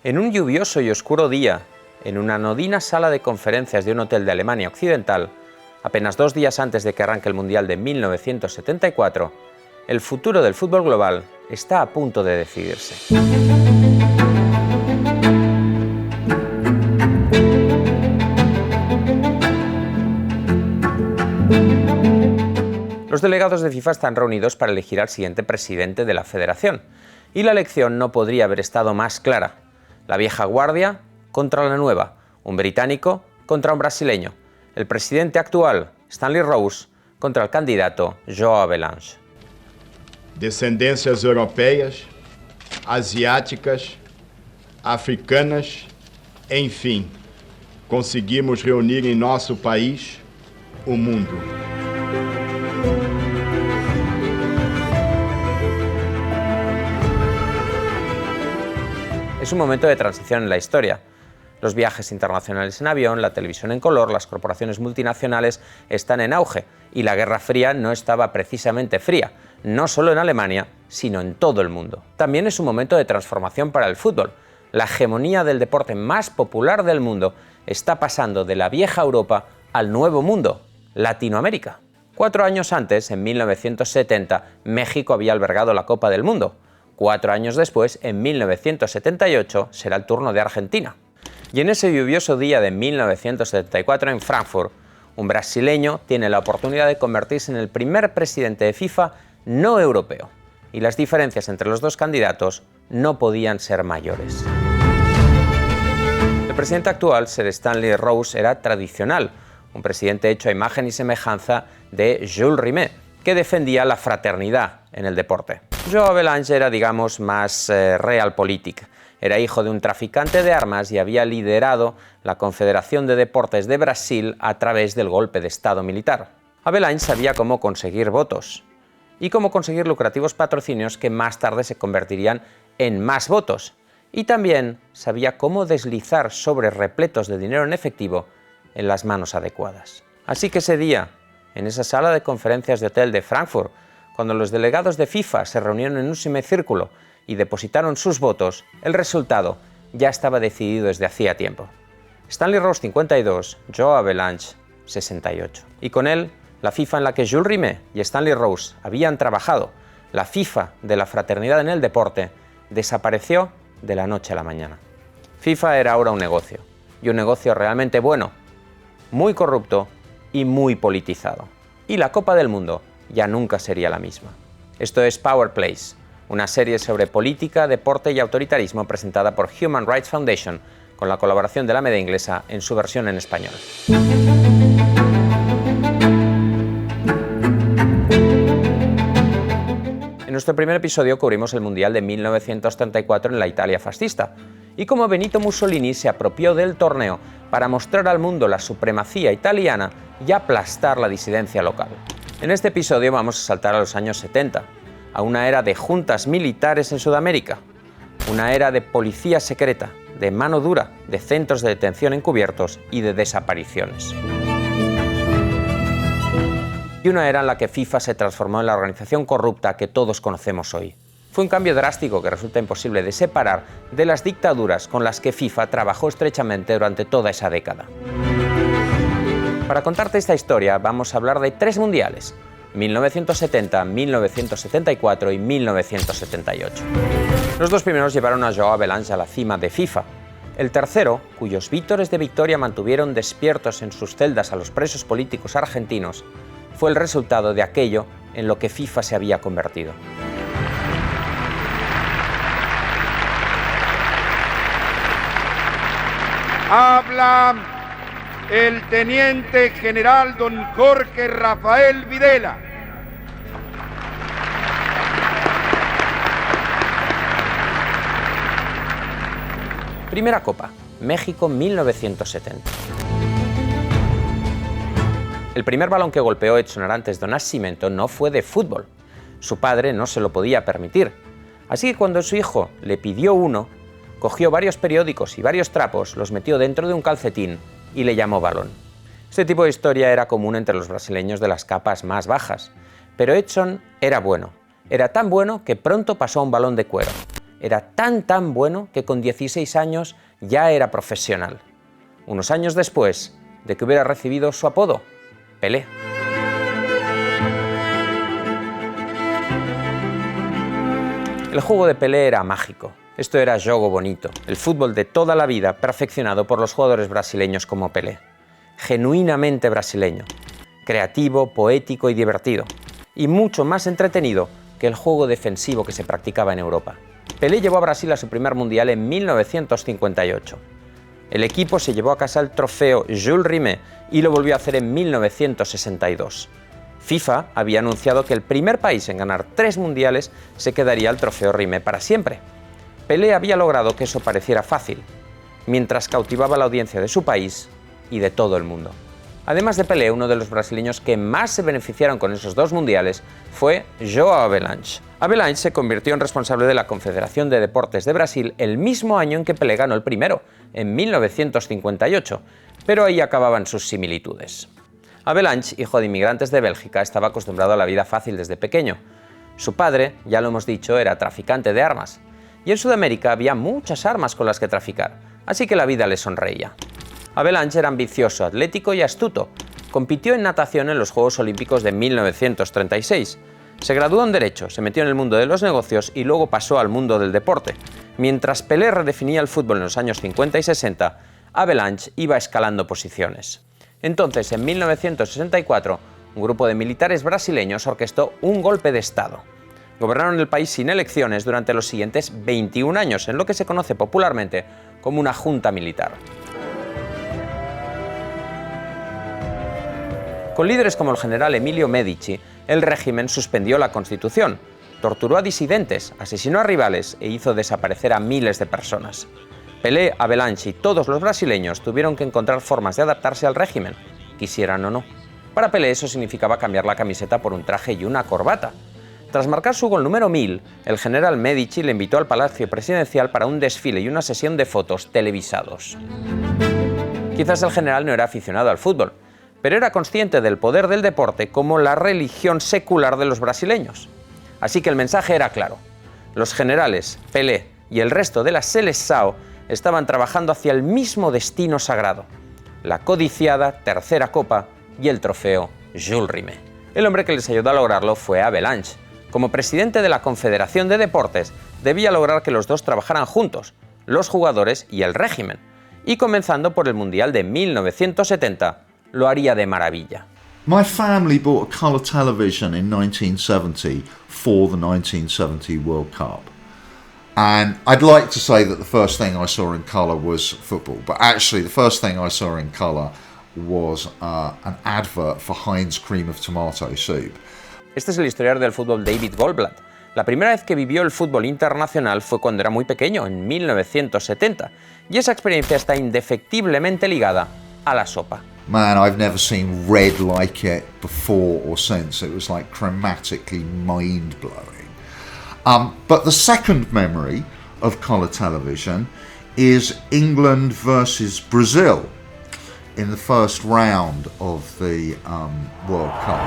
En un lluvioso y oscuro día, en una anodina sala de conferencias de un hotel de Alemania Occidental, apenas 2 días antes de que arranque el Mundial de 1974, el futuro del fútbol global está a punto de decidirse. Los delegados de FIFA están reunidos para elegir al siguiente presidente de la federación, y la elección no podría haber estado más clara. La vieja guardia contra la nueva, un británico contra un brasileño, el presidente actual, Stanley Rose, contra el candidato João Havelange. Descendências europeias, asiáticas, africanas, enfim, conseguimos reunir em nosso país o mundo. Es un momento de transición en la historia. Los viajes internacionales en avión, la televisión en color, las corporaciones multinacionales están en auge y la Guerra Fría no estaba precisamente fría, no solo en Alemania, sino en todo el mundo. También es un momento de transformación para el fútbol. La hegemonía del deporte más popular del mundo está pasando de la vieja Europa al nuevo mundo, Latinoamérica. 4 años antes, en 1970, México había albergado la Copa del Mundo. 4 años después, en 1978, será el turno de Argentina. Y en ese lluvioso día de 1974 en Frankfurt, un brasileño tiene la oportunidad de convertirse en el primer presidente de FIFA no europeo. Y las diferencias entre los dos candidatos no podían ser mayores. El presidente actual, Sir Stanley Rose, era tradicional, un presidente hecho a imagen y semejanza de Jules Rimet, que defendía la fraternidad en el deporte. João Havelange era, digamos, más realpolitik. Era hijo de un traficante de armas y había liderado la Confederación de Deportes de Brasil a través del golpe de Estado militar. Havelange sabía cómo conseguir votos y cómo conseguir lucrativos patrocinios que más tarde se convertirían en más votos. Y también sabía cómo deslizar sobres repletos de dinero en efectivo en las manos adecuadas. Así que ese día, en esa sala de conferencias de hotel de Frankfurt, cuando los delegados de FIFA se reunieron en un semicírculo y depositaron sus votos, el resultado ya estaba decidido desde hacía tiempo. Stanley Rose 52, João Havelange 68. Y con él, la FIFA en la que Jules Rimet y Stanley Rose habían trabajado, la FIFA de la fraternidad en el deporte, desapareció de la noche a la mañana. FIFA era ahora un negocio, y un negocio realmente bueno, muy corrupto y muy politizado. Y la Copa del Mundo ya nunca sería la misma. Esto es Power Plays, una serie sobre política, deporte y autoritarismo presentada por Human Rights Foundation con la colaboración de la media inglesa en su versión en español. En nuestro primer episodio cubrimos el Mundial de 1934 en la Italia fascista y cómo Benito Mussolini se apropió del torneo para mostrar al mundo la supremacía italiana y aplastar la disidencia local. En este episodio vamos a saltar a los años 70, a una era de juntas militares en Sudamérica, una era de policía secreta, de mano dura, de centros de detención encubiertos y de desapariciones. Y una era en la que FIFA se transformó en la organización corrupta que todos conocemos hoy. Fue un cambio drástico que resulta imposible de separar de las dictaduras con las que FIFA trabajó estrechamente durante toda esa década. Para contarte esta historia vamos a hablar de 3 mundiales, 1970, 1974 y 1978. Los 2 primeros llevaron a João Havelange a la cima de FIFA. El tercero, cuyos vítores de victoria mantuvieron despiertos en sus celdas a los presos políticos argentinos, fue el resultado de aquello en lo que FIFA se había convertido. Habla el teniente general don Jorge Rafael Videla. Primera Copa, México 1970. El primer balón que golpeó Edson Arantes do Nascimento no fue de fútbol. Su padre no se lo podía permitir. Así que cuando su hijo le pidió uno, cogió varios periódicos y varios trapos, los metió dentro de un calcetín y le llamó balón. Este tipo de historia era común entre los brasileños de las capas más bajas, pero Edson era bueno. Era tan bueno que pronto pasó a un balón de cuero. era tan bueno que con 16 años ya era profesional. Unos años después de que hubiera recibido su apodo, Pelé. El juego de Pelé era mágico. Esto era jogo bonito, el fútbol de toda la vida perfeccionado por los jugadores brasileños como Pelé. Genuinamente brasileño, creativo, poético y divertido, y mucho más entretenido que el juego defensivo que se practicaba en Europa. Pelé llevó a Brasil a su primer mundial en 1958. El equipo se llevó a casa el trofeo Jules Rimet y lo volvió a hacer en 1962. FIFA había anunciado que el primer país en ganar 3 mundiales se quedaría el trofeo Rimet para siempre. Pelé había logrado que eso pareciera fácil, mientras cautivaba la audiencia de su país y de todo el mundo. Además de Pelé, uno de los brasileños que más se beneficiaron con esos 2 mundiales fue João Havelange. Havelange se convirtió en responsable de la Confederación de Deportes de Brasil el mismo año en que Pelé ganó el primero, en 1958, pero ahí acababan sus similitudes. Havelange, hijo de inmigrantes de Bélgica, estaba acostumbrado a la vida fácil desde pequeño. Su padre, ya lo hemos dicho, era traficante de armas, y en Sudamérica había muchas armas con las que traficar, así que la vida le sonreía. Havelange era ambicioso, atlético y astuto. Compitió en natación en los Juegos Olímpicos de 1936. Se graduó en Derecho, se metió en el mundo de los negocios y luego pasó al mundo del deporte. Mientras Pelé redefinía el fútbol en los años 50 y 60, Havelange iba escalando posiciones. Entonces, en 1964, un grupo de militares brasileños orquestó un golpe de Estado. Gobernaron el país sin elecciones durante los siguientes 21 años, en lo que se conoce popularmente como una junta militar. Con líderes como el general Emilio Medici, el régimen suspendió la Constitución, torturó a disidentes, asesinó a rivales e hizo desaparecer a miles de personas. Pelé, Havelange y todos los brasileños tuvieron que encontrar formas de adaptarse al régimen, quisieran o no. Para Pelé eso significaba cambiar la camiseta por un traje y una corbata. Tras marcar su gol número 1000, el general Medici le invitó al Palacio Presidencial para un desfile y una sesión de fotos televisados. Quizás el general no era aficionado al fútbol, pero era consciente del poder del deporte como la religión secular de los brasileños. Así que el mensaje era claro. Los generales, Pelé y el resto de la Seleção estaban trabajando hacia el mismo destino sagrado, la codiciada tercera copa y el trofeo Jules Rimet. El hombre que les ayudó a lograrlo fue Havelange. Como presidente de la Confederación de Deportes, debía lograr que los dos trabajaran juntos, los jugadores y el régimen, y comenzando por el Mundial de 1970, lo haría de maravilla. My family bought a colour television in 1970 for the 1970 World Cup. And I'd like to say that the first thing I saw in colour was football, but actually the first thing I saw in colour was an advert for Heinz Cream of Tomato Soup. Este es el historiador del fútbol David Goldblatt. La primera vez que vivió el fútbol internacional fue cuando era muy pequeño, en 1970, y esa experiencia está indefectiblemente ligada a la sopa. Man, I've never seen red like it before or since. It was like chromatically mind-blowing. But the second memory of colour television is England versus Brazil in the first round of the World Cup.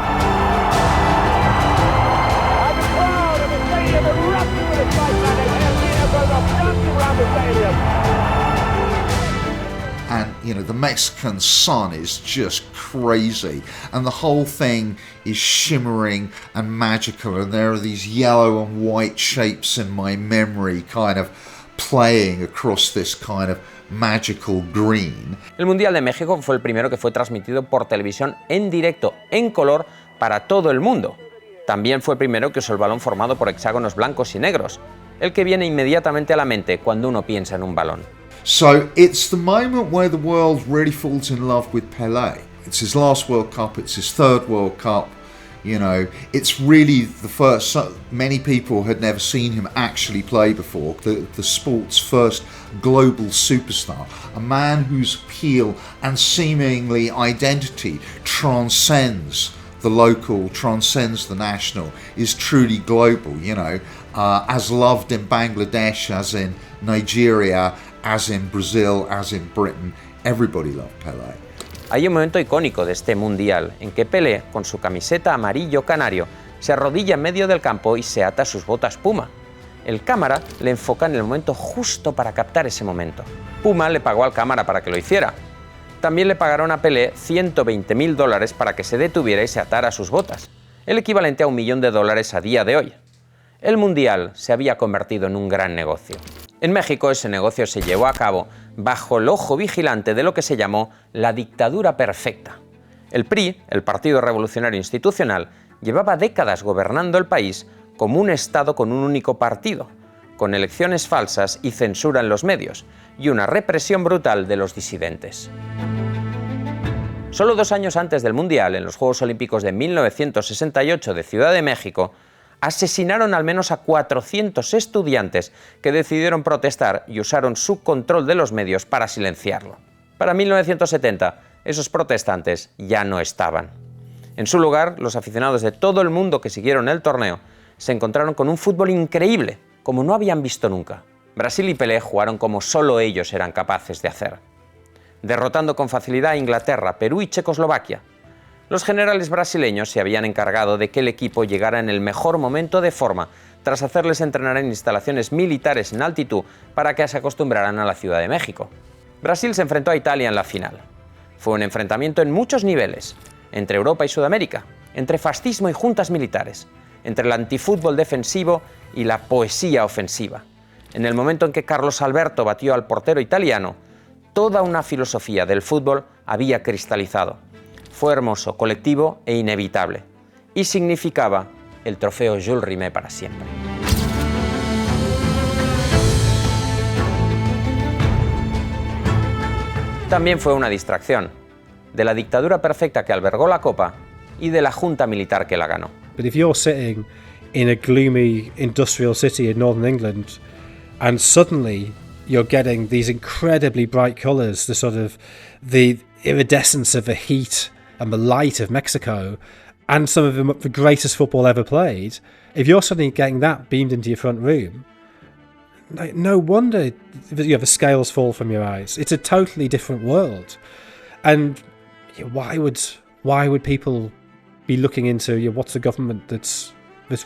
And, you know, the Mexican sun is just crazy. And the whole thing is shimmering and magical. And there are these yellow and white shapes in my memory kind of playing across this kind of magical green. El Mundial de México fue el primero que fue transmitido por televisión en directo, en color, para todo el mundo. También fue el primero que usó el balón formado por hexágonos blancos y negros, el que viene inmediatamente a la mente cuando uno piensa en un balón. So it's the moment where the world really falls in love with Pelé. It's his last World Cup, it's his third World Cup, you know, it's really the first, many people had never seen him actually play before, the sport's first global superstar, a man whose appeal and seemingly identity transcends the local, transcends the national, is truly global, you know, as loved in Bangladesh, as in Nigeria, as in Brazil, as in Britain, everybody loved Pelé. Hay un momento icónico de este mundial en que Pelé, con su camiseta amarillo canario, se arrodilla en medio del campo y se ata sus botas puma. el cámara le enfoca en el momento justo para captar ese momento. Puma le pagó al cámara para que lo hiciera. También le pagaron a Pelé $120.000 para que se detuviera y se atara a sus botas, el equivalente a $1 millón a día de hoy. El Mundial se había convertido en un gran negocio. En México ese negocio se llevó a cabo bajo el ojo vigilante de lo que se llamó la dictadura perfecta. El PRI, el Partido Revolucionario Institucional, llevaba décadas gobernando el país como un Estado con un único partido, con elecciones falsas y censura en los medios, y una represión brutal de los disidentes. Solo 2 años antes del Mundial, en los Juegos Olímpicos de 1968 de Ciudad de México, asesinaron al menos a 400 estudiantes que decidieron protestar y usaron su control de los medios para silenciarlo. Para 1970, esos protestantes ya no estaban. En su lugar, los aficionados de todo el mundo que siguieron el torneo se encontraron con un fútbol increíble, como no habían visto nunca. Brasil y Pelé jugaron como solo ellos eran capaces de hacer, derrotando con facilidad a Inglaterra, Perú y Checoslovaquia. Los generales brasileños se habían encargado de que el equipo llegara en el mejor momento de forma, tras hacerles entrenar en instalaciones militares en altitud para que se acostumbraran a la Ciudad de México. Brasil se enfrentó a Italia en la final. Fue un enfrentamiento en muchos niveles, entre Europa y Sudamérica, entre fascismo y juntas militares, entre el antifútbol defensivo y la poesía ofensiva. En el momento en que Carlos Alberto batió al portero italiano, toda una filosofía del fútbol había cristalizado. Fue hermoso, colectivo e inevitable, y significaba el trofeo Jules Rimet para siempre. También fue una distracción de la dictadura perfecta que albergó la Copa y de la junta militar que la ganó. But if you're sitting in a gloomy industrial city in northern England and suddenly you're getting these incredibly bright colours, the sort of the iridescence of the heat and the light of Mexico, and some of the greatest football ever played, if you're suddenly getting that beamed into your front room, no wonder the scales fall from your eyes. It's a totally different world. And why would people be looking into what's the government that's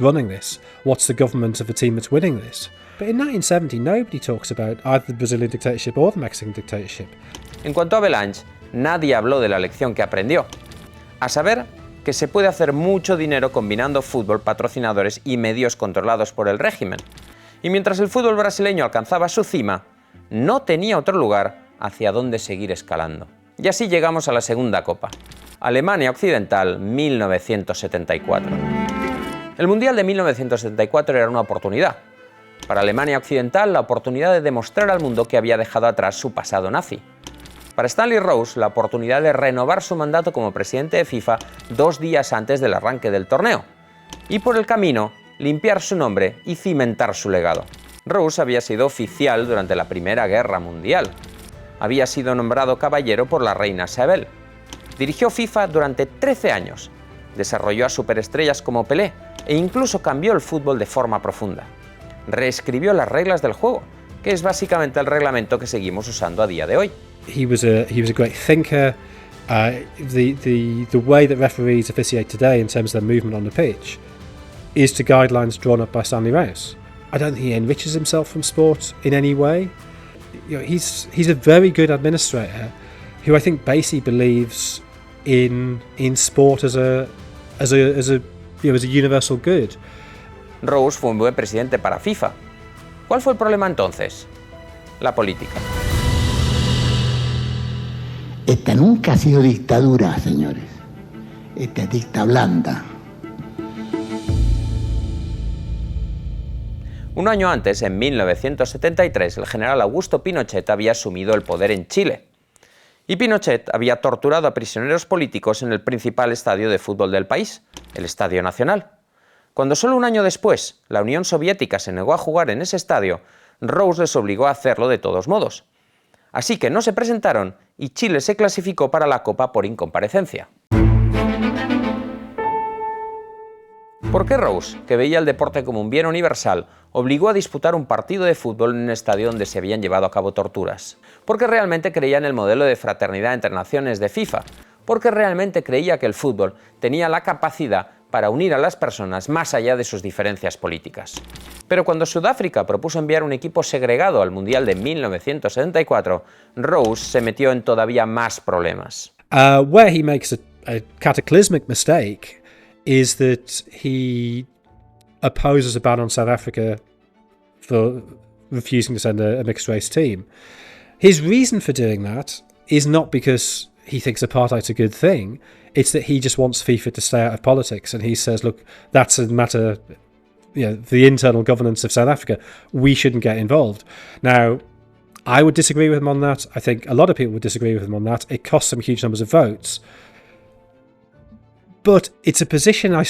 running this? What's the government of the team that's winning this? But in 1970, nobody talks about either the Brazilian dictatorship or the Mexican dictatorship. En cuanto a Belange, nadie habló de la lección que aprendió, a saber que se puede hacer mucho dinero combinando fútbol, patrocinadores y medios controlados por el régimen. Y mientras el fútbol brasileño alcanzaba su cima, no tenía otro lugar hacia donde seguir escalando. Y así llegamos a la segunda Copa, Alemania Occidental 1974. El Mundial de 1974 era una oportunidad. Para Alemania Occidental, la oportunidad de demostrar al mundo que había dejado atrás su pasado nazi. Para Stanley Rose, la oportunidad de renovar su mandato como presidente de FIFA 2 días antes del arranque del torneo. Y por el camino, limpiar su nombre y cimentar su legado. Rose había sido oficial durante la Primera Guerra Mundial. Había sido nombrado caballero por la reina Isabel. Dirigió FIFA durante 13 años. Desarrolló a superestrellas como Pelé e incluso cambió el fútbol de forma profunda. Reescribió las reglas del juego, que es básicamente el reglamento que seguimos usando a día de hoy. He was a great thinker. The way that referees officiate today in terms of their movement on the pitch is to guidelines drawn up by Stanley Rose. I don't think he enriches himself from sport in any way. He's a very good administrator who I think basically believes in sport as a universal good. Rose fue un buen presidente para FIFA. ¿Cuál fue el problema entonces? La política. Esta nunca ha sido dictadura, señores. Esta es dicta blanda. Un año antes, en 1973, el general Augusto Pinochet había asumido el poder en Chile. Y Pinochet había torturado a prisioneros políticos en el principal estadio de fútbol del país, el Estadio Nacional. Cuando solo un año después la Unión Soviética se negó a jugar en ese estadio, Rose les obligó a hacerlo de todos modos. Así que no se presentaron y Chile se clasificó para la Copa por incomparecencia. ¿Por qué Rose, que veía el deporte como un bien universal, obligó a disputar un partido de fútbol en un estadio donde se habían llevado a cabo torturas? Porque realmente creía en el modelo de fraternidad entre naciones de FIFA, porque realmente creía que el fútbol tenía la capacidad para unir a las personas más allá de sus diferencias políticas. Pero cuando Sudáfrica propuso enviar un equipo segregado al Mundial de 1974, Rose se metió en todavía más problemas. Where he makes a cataclysmic mistake is that he opposes a ban on South Africa for refusing to send a mixed race team. His reason for doing that is not because he thinks apartheid's a good thing. It's that he just wants FIFA to stay out of politics, and he says, look, that's a matter, the internal governance of South Africa. We shouldn't get involved. Now, I would disagree with him on that. I think a lot of people would disagree with him on that. It costs him huge numbers of votes. But it's a position I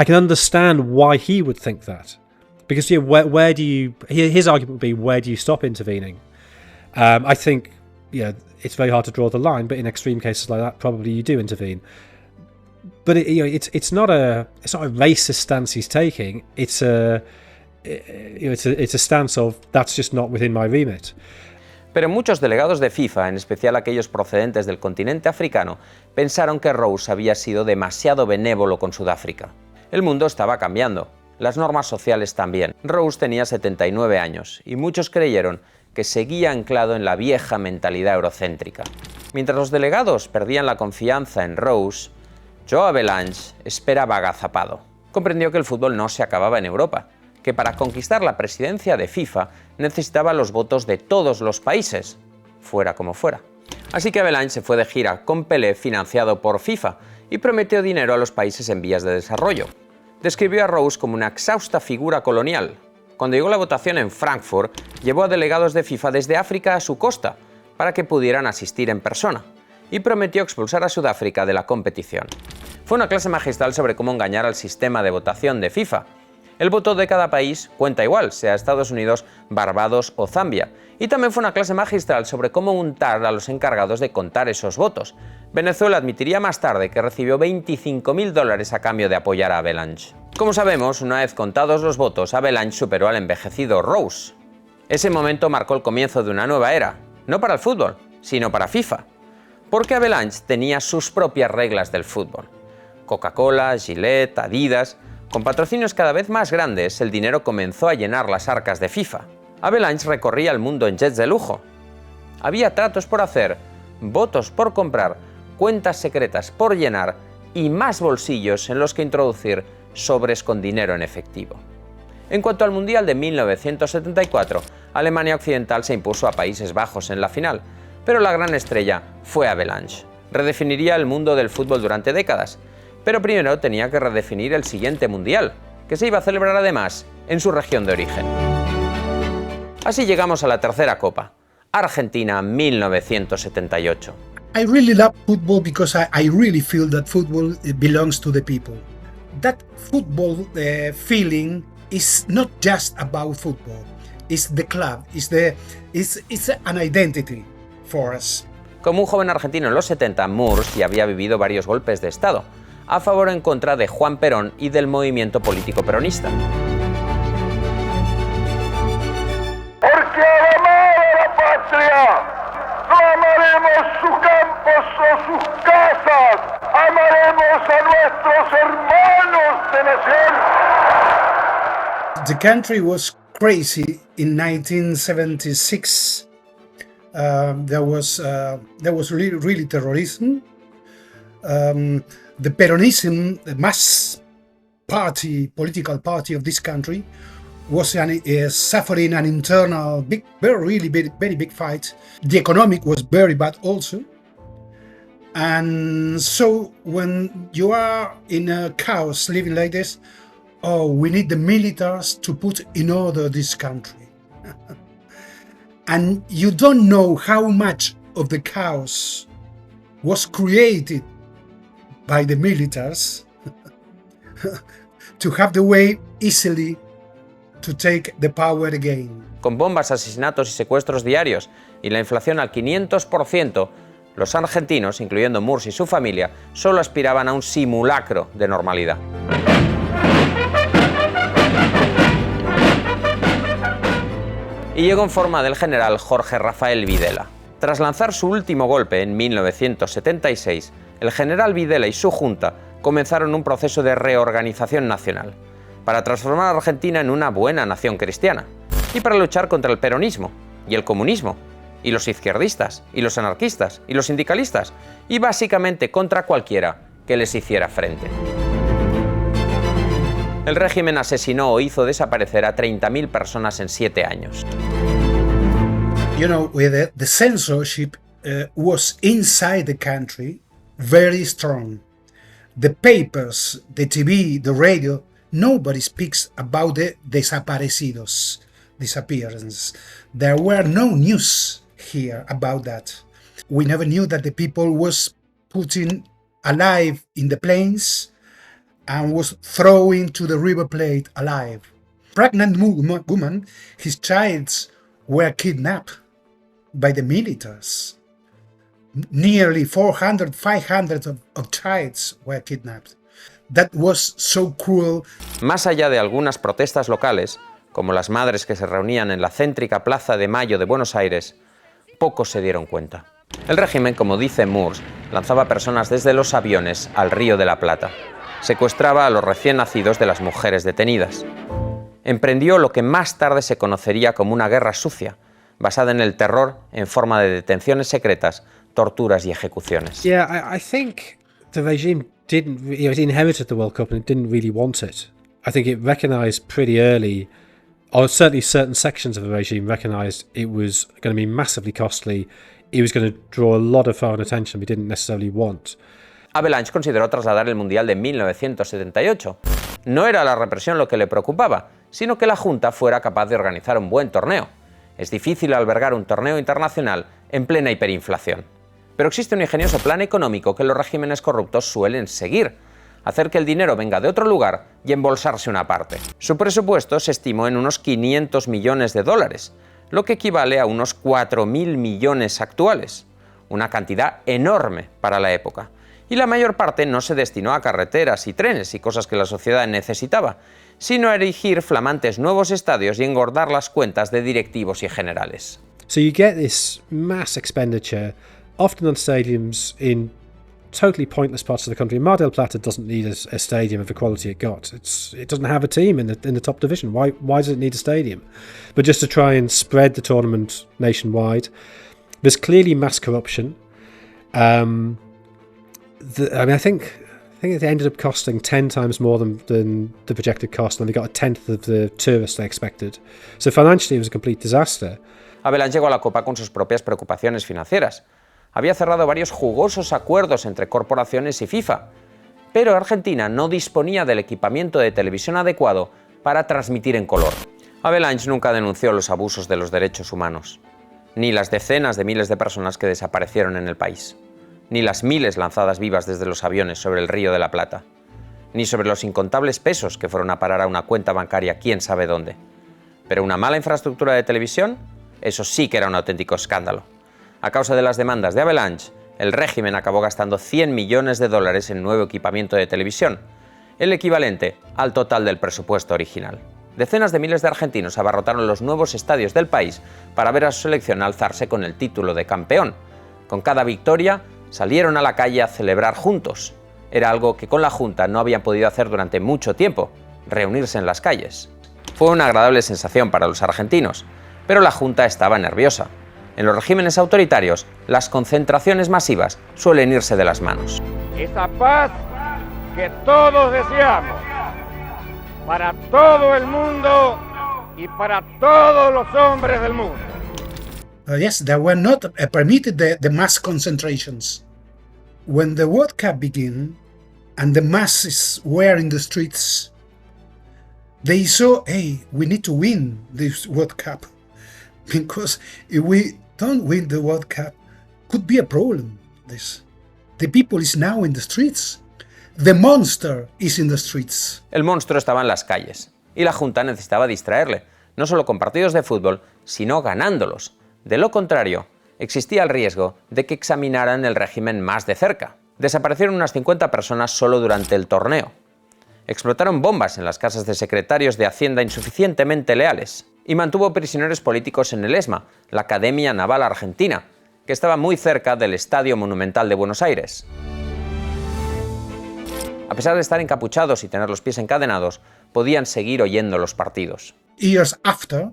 can understand why he would think that. Because where do you... His argument would be, where do you stop intervening? I think, it's very hard to draw the line, but in extreme cases like that, probably you do intervene. But it's not a racist stance he's taking. It's a stance of that's just not within my remit. Pero muchos delegados de FIFA, en especial aquellos procedentes del continente africano, pensaron que Rose había sido demasiado benévolo con Sudáfrica. El mundo estaba cambiando, las normas sociales también. Rose tenía 79 años y muchos creyeron que seguía anclado en la vieja mentalidad eurocéntrica. Mientras los delegados perdían la confianza en Rose, Joe Avalanche esperaba agazapado. Comprendió que el fútbol no se acababa en Europa, que para conquistar la presidencia de FIFA necesitaba los votos de todos los países, fuera como fuera. Así que Avalanche se fue de gira con Pelé financiado por FIFA y prometió dinero a los países en vías de desarrollo. Describió a Rose como una exhausta figura colonial. Cuando llegó la votación en Frankfurt, llevó a delegados de FIFA desde África a su costa para que pudieran asistir en persona y prometió expulsar a Sudáfrica de la competición. Fue una clase magistral sobre cómo engañar al sistema de votación de FIFA. El voto de cada país cuenta igual, sea Estados Unidos, Barbados o Zambia. Y también fue una clase magistral sobre cómo untar a los encargados de contar esos votos. Venezuela admitiría más tarde que recibió $25.000 a cambio de apoyar a Avalanche. Como sabemos, una vez contados los votos, Avalanche superó al envejecido Rose. Ese momento marcó el comienzo de una nueva era, no para el fútbol, sino para FIFA. Porque Avalanche tenía sus propias reglas del fútbol. Coca-Cola, Gillette, Adidas... Con patrocinios cada vez más grandes, el dinero comenzó a llenar las arcas de FIFA. Avalanche recorría el mundo en jets de lujo. Había tratos por hacer, votos por comprar, cuentas secretas por llenar y más bolsillos en los que introducir sobres con dinero en efectivo. En cuanto al Mundial de 1974, Alemania Occidental se impuso a Países Bajos en la final, pero la gran estrella fue Avalanche. Redefiniría el mundo del fútbol durante décadas. Pero primero tenía que redefinir el siguiente mundial, que se iba a celebrar además en su región de origen. Así llegamos a la tercera copa, Argentina 1978. I really love football because I really feel that football belongs to the people. That football feeling is not just about football. It's the club. It's an identity for us. Como un joven argentino en los 70, Moores ya había vivido varios golpes de Estado, a favor o en contra de Juan Perón y del movimiento político peronista. Porque amar a la patria, no amaremos sus campos o sus casas, amaremos a nuestros hermanos de nación. The country was crazy in 1976. There was really terrorism. The Peronism, the mass party, political party of this country, was suffering an internal, very big fight. The economic was very bad also. And so when you are in a chaos living like this, we need the militaries to put in order this country. And you don't know how much of the chaos was created by the militaries to have the way easily to take the power again. Con bombas, asesinatos y secuestros diarios y la inflación al 500%, los argentinos, incluyendo Moores y su familia, solo aspiraban a un simulacro de normalidad. Y llegó en forma del general Jorge Rafael Videla. Tras lanzar su último golpe en 1976, el general Videla y su junta comenzaron un proceso de reorganización nacional, para transformar a Argentina en una buena nación cristiana, y para luchar contra el peronismo, y el comunismo, y los izquierdistas, y los anarquistas, y los sindicalistas, y básicamente contra cualquiera que les hiciera frente. El régimen asesinó o hizo desaparecer a 30.000 personas en 7 años. You know, the censorship was inside the country very strong. The papers, the TV, the radio, nobody speaks about the disappearance. There were no news here about that. We never knew that the people was putting alive in the planes and was throwing to the River Plate alive. Pregnant woman, his childs were kidnapped by the militaries. Nearly 400, 500 of childs were kidnapped. That was so cruel. Más allá de algunas protestas locales, como las madres que se reunían en la céntrica Plaza de Mayo de Buenos Aires, pocos se dieron cuenta. El régimen, como dice Moores, lanzaba personas desde los aviones al Río de la Plata. Secuestraba a los recién nacidos de las mujeres detenidas. Emprendió lo que más tarde se conocería como una guerra sucia, basada en el terror en forma de detenciones secretas, torturas y ejecuciones. Yeah, I think the regime it inherited the World Cup and it didn't really want it. I think it recognised pretty early, or certainly certain sections of the regime recognised it was going to be massively costly. It was going to draw a lot of foreign attention we didn't necessarily want. Avalanche consideró trasladar el Mundial de 1978. No era la represión lo que le preocupaba, sino que la Junta fuera capaz de organizar un buen torneo. Es difícil albergar un torneo internacional en plena hiperinflación. Pero existe un ingenioso plan económico que los regímenes corruptos suelen seguir: hacer que el dinero venga de otro lugar y embolsarse una parte. Su presupuesto se estimó en unos 500 millones de dólares, lo que equivale a unos 4.000 millones actuales, una cantidad enorme para la época. Y la mayor parte no se destinó a carreteras y trenes y cosas que la sociedad necesitaba, sino a erigir flamantes nuevos estadios y engordar las cuentas de directivos y generales. So you get this mass expenditure, often on stadiums in totally pointless parts of the country. Mar del Plata doesn't need a stadium of the quality it got. It doesn't have a team in the top division. Why does it need a stadium? But just to try and spread the tournament nationwide. There's clearly mass corruption. I think it ended up costing 10 times more than the projected cost, and they got a tenth of the tourists they expected. So financially it was a complete disaster. Avalanche llegó a la Copa con sus propias preocupaciones financieras. Había cerrado varios jugosos acuerdos entre corporaciones y FIFA, pero Argentina no disponía del equipamiento de televisión adecuado para transmitir en color. Avalanche nunca denunció los abusos de los derechos humanos, ni las decenas de miles de personas que desaparecieron en el país, ni las miles lanzadas vivas desde los aviones sobre el Río de la Plata, ni sobre los incontables pesos que fueron a parar a una cuenta bancaria quién sabe dónde. Pero una mala infraestructura de televisión, eso sí que era un auténtico escándalo. A causa de las demandas de Avalanche, el régimen acabó gastando 100 millones de dólares en nuevo equipamiento de televisión, el equivalente al total del presupuesto original. Decenas de miles de argentinos abarrotaron los nuevos estadios del país para ver a su selección alzarse con el título de campeón. Con cada victoria, salieron a la calle a celebrar juntos. Era algo que con la Junta no habían podido hacer durante mucho tiempo, reunirse en las calles. Fue una agradable sensación para los argentinos, pero la Junta estaba nerviosa. En los regímenes autoritarios, las concentraciones masivas suelen irse de las manos. Esa paz que todos deseamos para todo el mundo y para todos los hombres del mundo. Yes, there were not permitted the mass concentrations. When the World Cup began and the masses were in the streets, they saw, hey, we need to win this World Cup. Because if we don't win the World Cup, could be a problem. The people is now in the streets. The monster is in the streets. El monstruo estaba en las calles y la Junta necesitaba distraerle, no solo con partidos de fútbol, sino ganándolos. De lo contrario, existía el riesgo de que examinaran el régimen más de cerca. Desaparecieron unas 50 personas solo durante el torneo. Explotaron bombas en las casas de secretarios de Hacienda insuficientemente leales y mantuvo prisioneros políticos en el ESMA, la Academia Naval Argentina, que estaba muy cerca del Estadio Monumental de Buenos Aires. A pesar de estar encapuchados y tener los pies encadenados, podían seguir oyendo los partidos. Years after,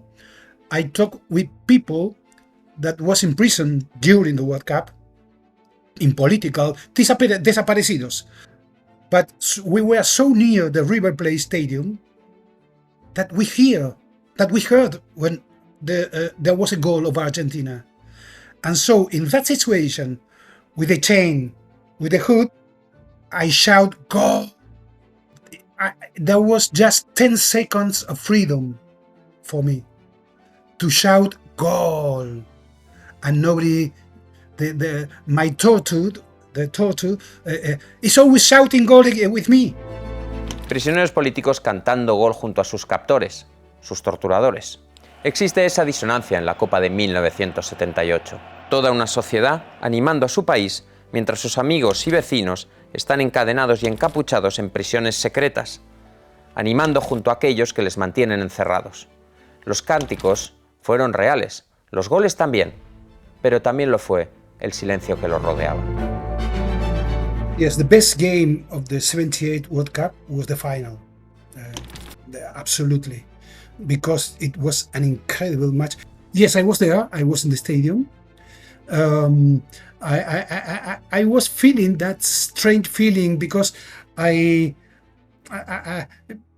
I talked with people that was in prison during the World Cup, in political, desaparecidos. But we were so near the River Plate Stadium that we heard when there was a goal of Argentina. And so in that situation, with the chain, with the hood, I shout, "Goal!" There was just 10 seconds of freedom for me to shout, "Goal!" And nobody, my tortured, is always shouting goal with me. Prisioneros políticos cantando gol junto a sus captores, sus torturadores. Existe esa disonancia en la Copa de 1978. Toda una sociedad animando a su país mientras sus amigos y vecinos están encadenados y encapuchados en prisiones secretas, animando junto a aquellos que les mantienen encerrados. Los cánticos fueron reales, los goles también, pero también lo fue el silencio que los rodeaba. Yes, the best game of the 78 World Cup was the final. Absolutely. Because it was an incredible match. Yes, I was there. I was in the stadium. I was feeling that strange feeling because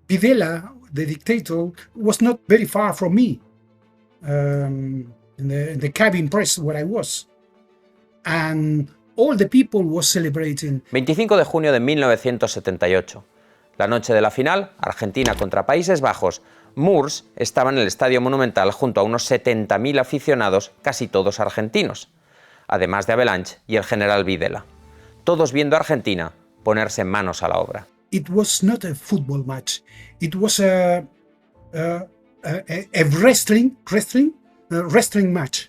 Videla, the dictator, was not very far from me. In the cabin press where I was. And all the people was celebrating. 25 de junio de 1978. La noche de la final, Argentina contra Países Bajos. Moors estaba en el Estadio Monumental junto a unos 70.000 aficionados, casi todos argentinos, además de Avalanche y el general Videla. Todos viendo a Argentina ponerse manos a la obra. It was not a football match. It was a wrestling match.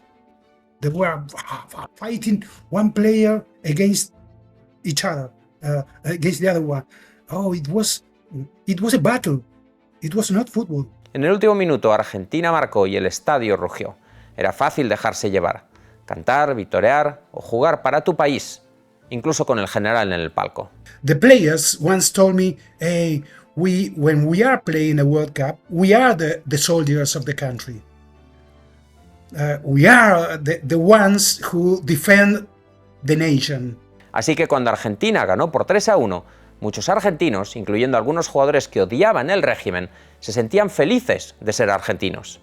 They were fighting one player against each other, against the other one. Oh, it was a battle. It was not football. En el último minuto, Argentina marcó y el estadio rugió. Era fácil dejarse llevar, cantar, vitorear o jugar para tu país, incluso con el general en el palco. The players once told me, "Hey, when we are playing a World Cup, we are the soldiers of the country. We are the ones who defend the nation." Así que cuando Argentina ganó por 3-1, muchos argentinos, incluyendo algunos jugadores que odiaban el régimen, se sentían felices de ser argentinos.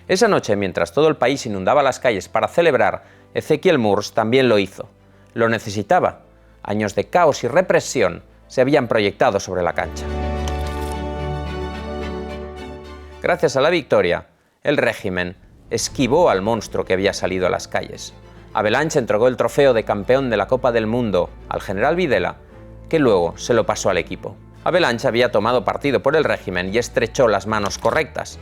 Esa noche, mientras todo el país inundaba las calles para celebrar, Ezequiel Moors también lo hizo. Lo necesitaba. Años de caos y represión se habían proyectado sobre la cancha. Gracias a la victoria, el régimen esquivó al monstruo que había salido a las calles. Avalanche entregó el trofeo de campeón de la Copa del Mundo al general Videla, que luego se lo pasó al equipo. Avalanche había tomado partido por el régimen y estrechó las manos correctas,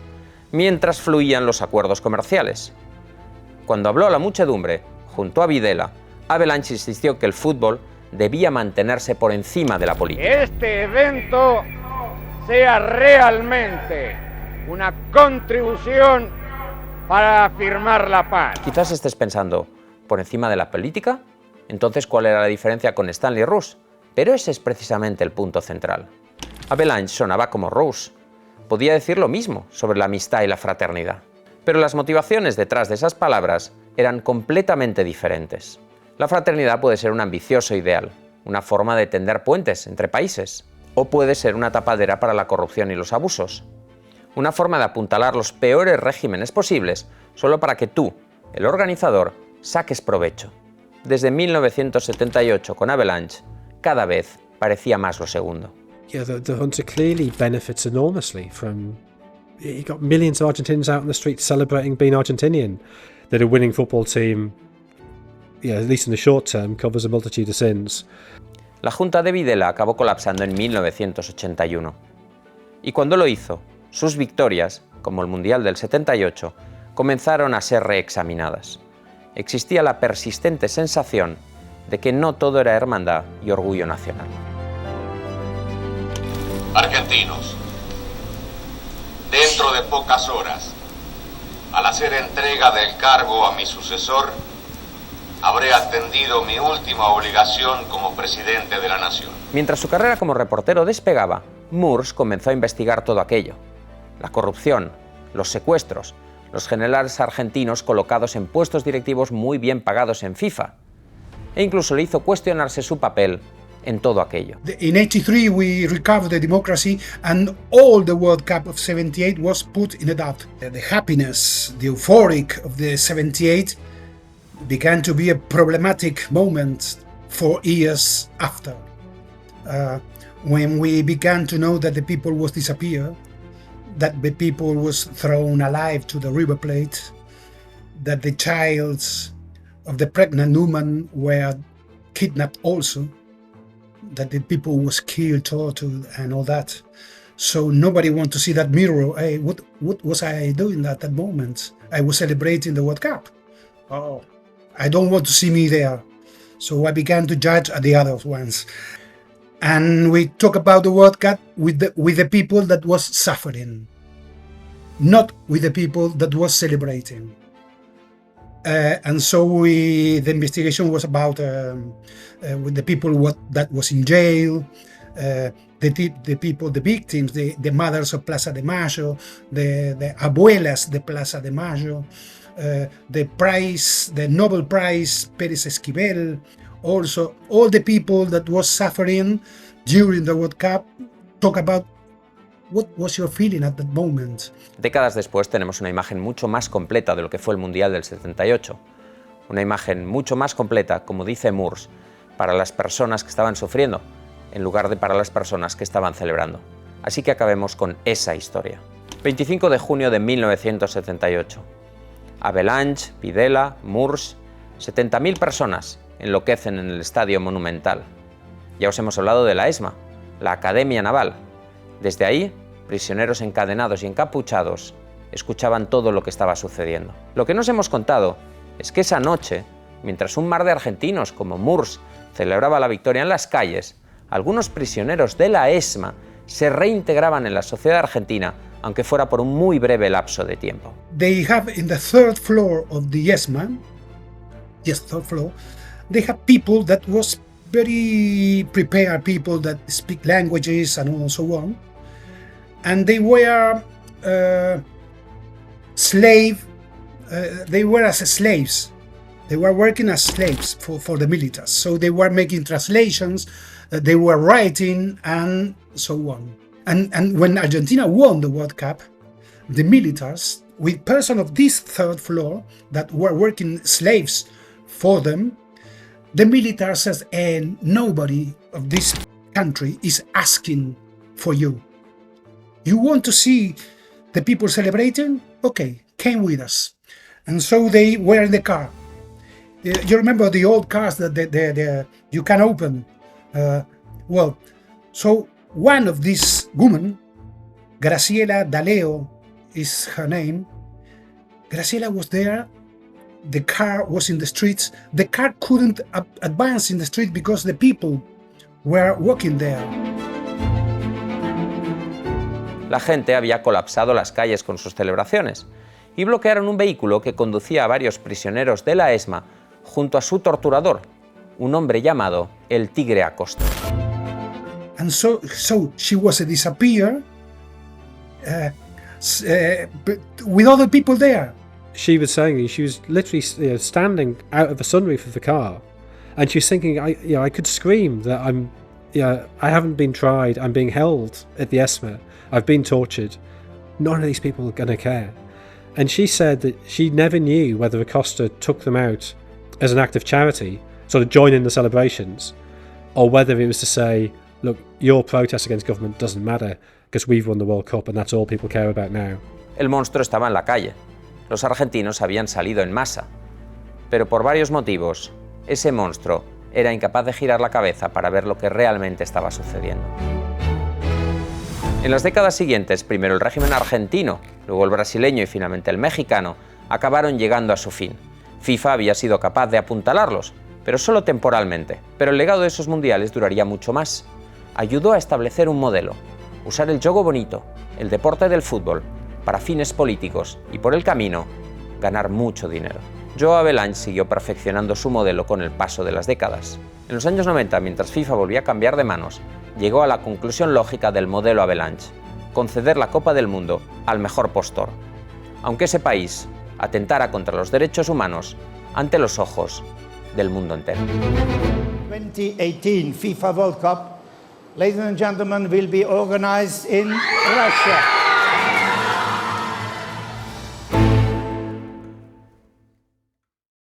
mientras fluían los acuerdos comerciales. Cuando habló a la muchedumbre, junto a Videla, Avalanche insistió que el fútbol debía mantenerse por encima de la política. Que este evento sea realmente una contribución para afirmar la paz. Quizás estés pensando, ¿por encima de la política? Entonces, ¿cuál era la diferencia con Stanley Rous? Pero ese es precisamente el punto central. Avalanche sonaba como Rous. Podía decir lo mismo sobre la amistad y la fraternidad. Pero las motivaciones detrás de esas palabras eran completamente diferentes. La fraternidad puede ser un ambicioso ideal, una forma de tender puentes entre países, o puede ser una tapadera para la corrupción y los abusos. Una forma de apuntalar los peores regímenes posibles solo para que tú, el organizador, saques provecho. Desde 1978 con Avalanche, cada vez parecía más lo segundo. Yeah, the hunter clearly benefits enormously from... You got millions of Argentinians out in the streets celebrating being Argentinian. That a winning football team, yeah, at least in the short term, covers a multitude of sins. La Junta de Videla acabó colapsando en 1981. Y cuando lo hizo, sus victorias, como el Mundial del 78, comenzaron a ser reexaminadas. Existía la persistente sensación de que no todo era hermandad y orgullo nacional. Argentinos, dentro de pocas horas, al hacer entrega del cargo a mi sucesor, habré atendido mi última obligación como presidente de la nación. Mientras su carrera como reportero despegaba, Moores comenzó a investigar todo aquello. La corrupción, los secuestros, los generales argentinos colocados en puestos directivos muy bien pagados en FIFA. E incluso le hizo cuestionarse su papel en todo aquello. In 83 we recovered the democracy and all the World Cup of 78 was put in a doubt. The happiness, the euphoric of the 78 began to be a problematic moment for years after. When we began to know that the people was disappeared, that the people was thrown alive to the River Plate, that the childs of the pregnant woman were kidnapped also, that the people was killed, tortured, and all that. So nobody want to see that mirror. Hey, what was I doing at that moment? I was celebrating the World Cup. Oh, I don't want to see me there. So I began to judge the other ones. And we talk about the World Cup with the people that was suffering, not with the people that was celebrating. And so the investigation was about with the people that was in jail, the people, the victims, the mothers of Plaza de Mayo, the abuelas de Plaza de Mayo, the Nobel Prize Pérez Esquivel, also all the people that was suffering during the World Cup. Talk about what was your feeling at that moment. Décadas después tenemos una imagen mucho más completa de lo que fue el Mundial del 78. Una imagen mucho más completa, como dice Moores, para las personas que estaban sufriendo, en lugar de para las personas que estaban celebrando. Así que acabemos con esa historia. 25 de junio de 1978. Havelange, Videla, Moores, 70.000 personas enloquecen en el Estadio Monumental. Ya os hemos hablado de la ESMA, la Academia Naval. Desde ahí, prisioneros encadenados y encapuchados escuchaban todo lo que estaba sucediendo. Lo que nos hemos contado es que esa noche, mientras un mar de argentinos como Moores celebraba la victoria en las calles, algunos prisioneros de la ESMA se reintegraban en la sociedad argentina, aunque fuera por un muy breve lapso de tiempo. They have in the third floor of the ESMA, yes, third floor, they have people that was very prepared, people that speak languages and so on. And they were they were as slaves. They were working as slaves for the militaries. So they were making translations, they were writing, and so on. And when Argentina won the World Cup, the militaries, with persons of this third floor that were working slaves for them, the military says, and nobody of this country is asking for you. You want to see the people celebrating? Okay, came with us. And so they were in the car. You remember the old cars that you can open? Well, so one of these women, Graciela D'Aleo is her name. Graciela was there. The car was in the streets. The car couldn't advance in the street because the people were walking there. La gente había colapsado las calles con sus celebraciones y bloquearon un vehículo que conducía a varios prisioneros de la ESMA junto a su torturador, un hombre llamado el Tigre Acosta. And so she was disappeared with other people there. She was saying she was literally standing out of the sunroof of the car, and she was thinking, I could scream that I haven't been tried. I'm being held at the ESMA. I've been tortured. None of these people are going to care. And she said that she never knew whether Acosta took them out as an act of charity, sort of join in the celebrations, or whether it was to say, look, your protest against government doesn't matter because we've won the World Cup and that's all people care about now. El monstruo estaba en la calle. Los argentinos habían salido en masa. Pero por varios motivos, ese monstruo era incapaz de girar la cabeza para ver lo que realmente estaba sucediendo. En las décadas siguientes, primero el régimen argentino, luego el brasileño y finalmente el mexicano, acabaron llegando a su fin. FIFA había sido capaz de apuntalarlos, pero solo temporalmente. Pero el legado de esos mundiales duraría mucho más. Ayudó a establecer un modelo, usar el juego bonito, el deporte del fútbol, para fines políticos y por el camino, ganar mucho dinero. Joe Avalanche siguió perfeccionando su modelo con el paso de las décadas. En los años 90, mientras FIFA volvía a cambiar de manos, llegó a la conclusión lógica del modelo Avalanche: conceder la Copa del Mundo al mejor postor, aunque ese país atentara contra los derechos humanos ante los ojos del mundo entero. 2018 FIFA World Cup, ladies and gentlemen, will be organized in Russia.